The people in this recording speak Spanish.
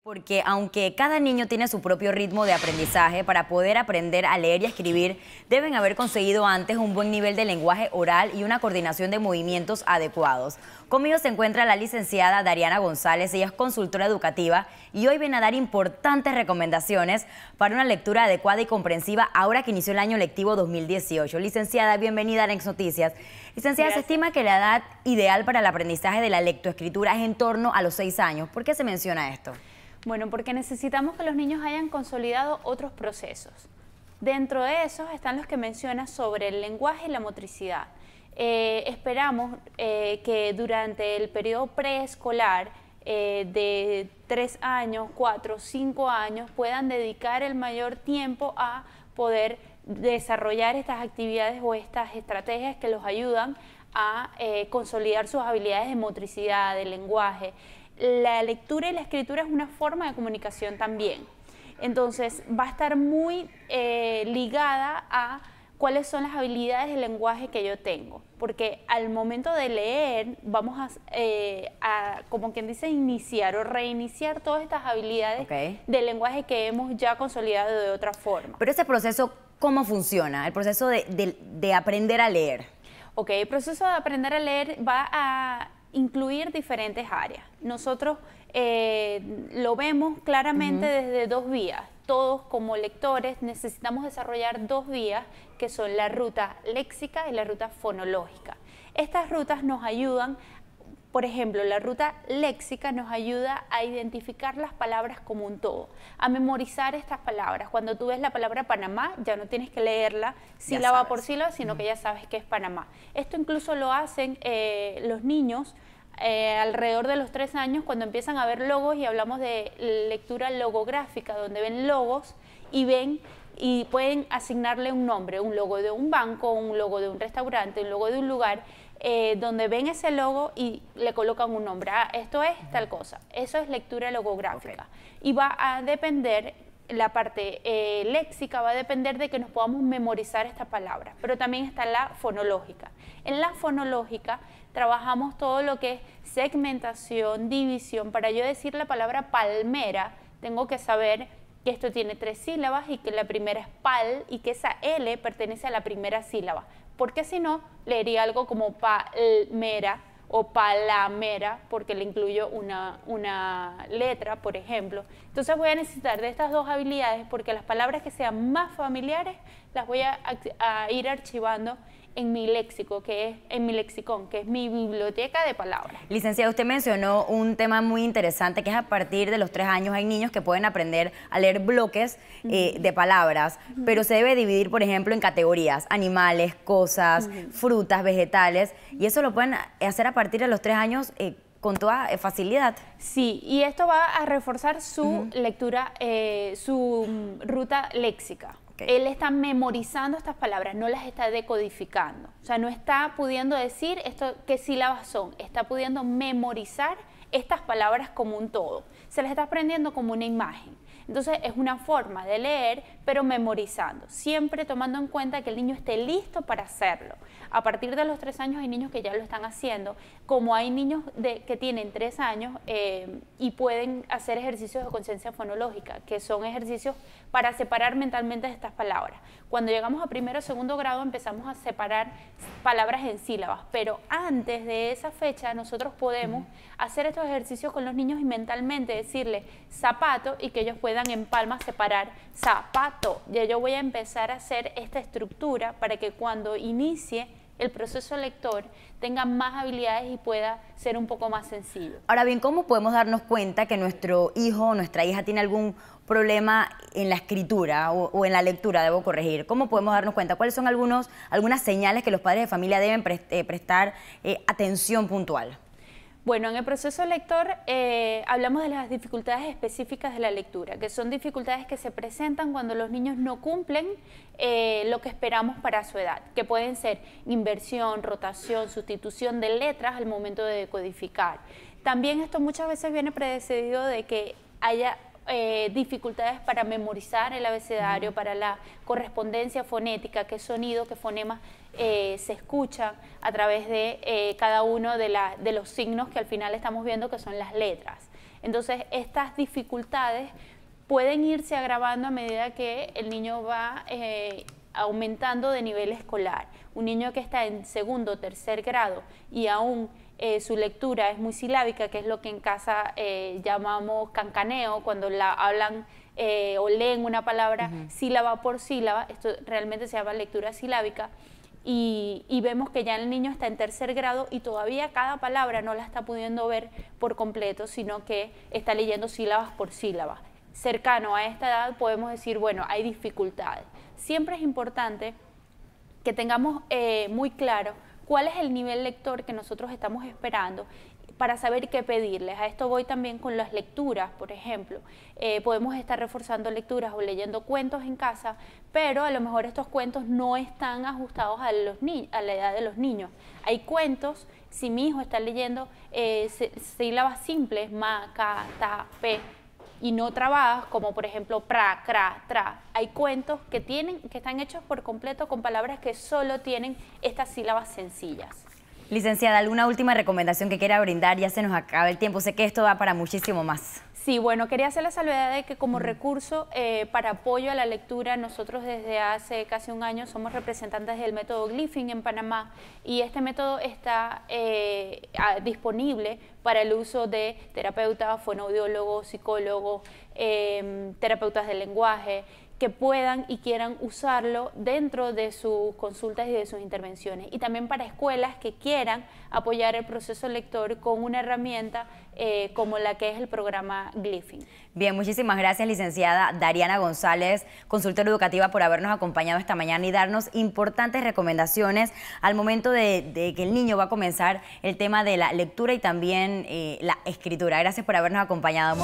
Porque aunque cada niño tiene su propio ritmo de aprendizaje, para poder aprender a leer y a escribir, deben haber conseguido antes un buen nivel de lenguaje oral y una coordinación de movimientos adecuados. Conmigo se encuentra la licenciada Dariana González, ella es consultora educativa y hoy viene a dar importantes recomendaciones para una lectura adecuada y comprensiva ahora que inició el año lectivo 2018. Licenciada, bienvenida a Next Noticias. Licenciada, Gracias. se estima que la edad ideal para el aprendizaje de la lectoescritura es en torno a los 6 años. ¿Por qué se menciona esto? Bueno, porque necesitamos que los niños hayan consolidado otros procesos. Dentro de esos están los que mencionas sobre el lenguaje y la motricidad. Esperamos que durante el periodo preescolar de 3 años, 4, 5 años puedan dedicar el mayor tiempo a poder desarrollar estas actividades o estas estrategias que los ayudan a consolidar sus habilidades de motricidad, de lenguaje. La lectura y la escritura es una forma de comunicación también. Entonces va a estar muy ligada a cuáles son las habilidades de lenguaje que yo tengo. Porque al momento de leer vamos a como quien dice, iniciar o reiniciar todas estas habilidades de lenguaje que hemos ya consolidado de otra forma. Pero ese proceso, ¿cómo funciona? El proceso de aprender a leer. Ok, el proceso de aprender a leer va a incluir diferentes áreas. Nosotros lo vemos claramente desde dos vías. Todos como lectores necesitamos desarrollar dos vías que son la ruta léxica y la ruta fonológica. Estas rutas nos ayudan, por ejemplo, la ruta léxica nos ayuda a identificar las palabras como un todo, a memorizar estas palabras. Cuando tú ves la palabra Panamá, ya no tienes que leerla sílaba por sílaba, sino que ya sabes que es Panamá. Esto incluso lo hacen los niños alrededor de los 3 años cuando empiezan a ver logos, y hablamos de lectura logográfica, donde ven logos y ven y pueden asignarle un nombre, un logo de un banco, un logo de un restaurante, un logo de un lugar, donde ven ese logo y le colocan un nombre. Ah, esto es tal cosa. Eso es lectura logográfica. Y va a depender, la parte léxica va a depender de que nos podamos memorizar esta palabra, pero también está la fonológica. En la fonológica trabajamos todo lo que es segmentación, división. Para yo decir la palabra palmera, tengo que saber que esto tiene 3 sílabas y que la primera es pal y que esa L pertenece a la primera sílaba. Porque si no, leería algo como palmera o palamera, porque le incluyo una letra, por ejemplo. Entonces voy a necesitar de estas dos habilidades, porque las palabras que sean más familiares las voy a ir archivando en mi léxico, en mi lexicón, que es mi biblioteca de palabras. Licenciada, usted mencionó un tema muy interesante, que es a partir de los 3 años hay niños que pueden aprender a leer bloques de palabras, pero se debe dividir, por ejemplo, en categorías: animales, cosas, frutas, vegetales, y eso lo pueden hacer a partir de los 3 años con toda facilidad. Sí, y esto va a reforzar su lectura, su ruta léxica. Él está memorizando estas palabras, no las está decodificando. O sea, no está pudiendo decir esto qué sílabas son, está pudiendo memorizar estas palabras como un todo. Se las está aprendiendo como una imagen. Entonces es una forma de leer, pero memorizando, siempre tomando en cuenta que el niño esté listo para hacerlo. A partir de los 3 años hay niños que ya lo están haciendo, como hay niños que tienen 3 años y pueden hacer ejercicios de conciencia fonológica, que son ejercicios para separar mentalmente estas palabras. Cuando llegamos a primero o segundo grado empezamos a separar palabras en sílabas, pero antes de esa fecha nosotros podemos hacer estos ejercicios con los niños y mentalmente decirle zapato y que ellos puedan en palmas separar zapato. Ya yo voy a empezar a hacer esta estructura para que cuando inicie el proceso lector tenga más habilidades y pueda ser un poco más sencillo. Ahora bien, ¿cómo podemos darnos cuenta que nuestro hijo o nuestra hija tiene algún problema en la escritura o en la lectura, debo corregir? ¿Cómo podemos darnos cuenta? ¿Cuáles son algunas señales que los padres de familia deben prestar atención puntual? Bueno, en el proceso lector hablamos de las dificultades específicas de la lectura, que son dificultades que se presentan cuando los niños no cumplen lo que esperamos para su edad, que pueden ser inversión, rotación, sustitución de letras al momento de decodificar. También esto muchas veces viene precedido de que haya dificultades para memorizar el abecedario, para la correspondencia fonética, qué sonido, qué fonemas se escuchan a través de cada uno de los signos que al final estamos viendo que son las letras. Entonces, estas dificultades pueden irse agravando a medida que el niño va aumentando de nivel escolar. Un niño que está en segundo o tercer grado y aún su lectura es muy silábica, que es lo que en casa llamamos cancaneo, cuando hablan o leen una palabra sílaba por sílaba, esto realmente se llama lectura silábica, y vemos que ya el niño está en tercer grado y todavía cada palabra no la está pudiendo ver por completo, sino que está leyendo sílabas por sílaba. Cercano a esta edad podemos decir, bueno, hay dificultades. Siempre es importante que tengamos muy claro cuál es el nivel lector que nosotros estamos esperando para saber qué pedirles. A esto voy también con las lecturas, por ejemplo. Podemos estar reforzando lecturas o leyendo cuentos en casa, pero a lo mejor estos cuentos no están ajustados a la edad de los niños. Hay cuentos, si mi hijo está leyendo sílabas simples, ma, ca, ta, pe, y no trabadas, como por ejemplo pra, cra, tra. Hay cuentos que están hechos por completo con palabras que solo tienen estas sílabas sencillas. Licenciada, ¿alguna última recomendación que quiera brindar? Ya se nos acaba el tiempo, sé que esto da para muchísimo más. Sí, bueno, quería hacer la salvedad de que como recurso para apoyo a la lectura, nosotros desde hace casi un año somos representantes del método Glyphing en Panamá, y este método está disponible para el uso de terapeutas, fonoaudiólogos, psicólogos, terapeutas del lenguaje, que puedan y quieran usarlo dentro de sus consultas y de sus intervenciones, y también para escuelas que quieran apoyar el proceso lector con una herramienta como la que es el programa Glyphing. Bien, muchísimas gracias, licenciada Dariana González, consultora educativa, por habernos acompañado esta mañana y darnos importantes recomendaciones al momento de que el niño va a comenzar el tema de la lectura y también la escritura. Gracias por habernos acompañado.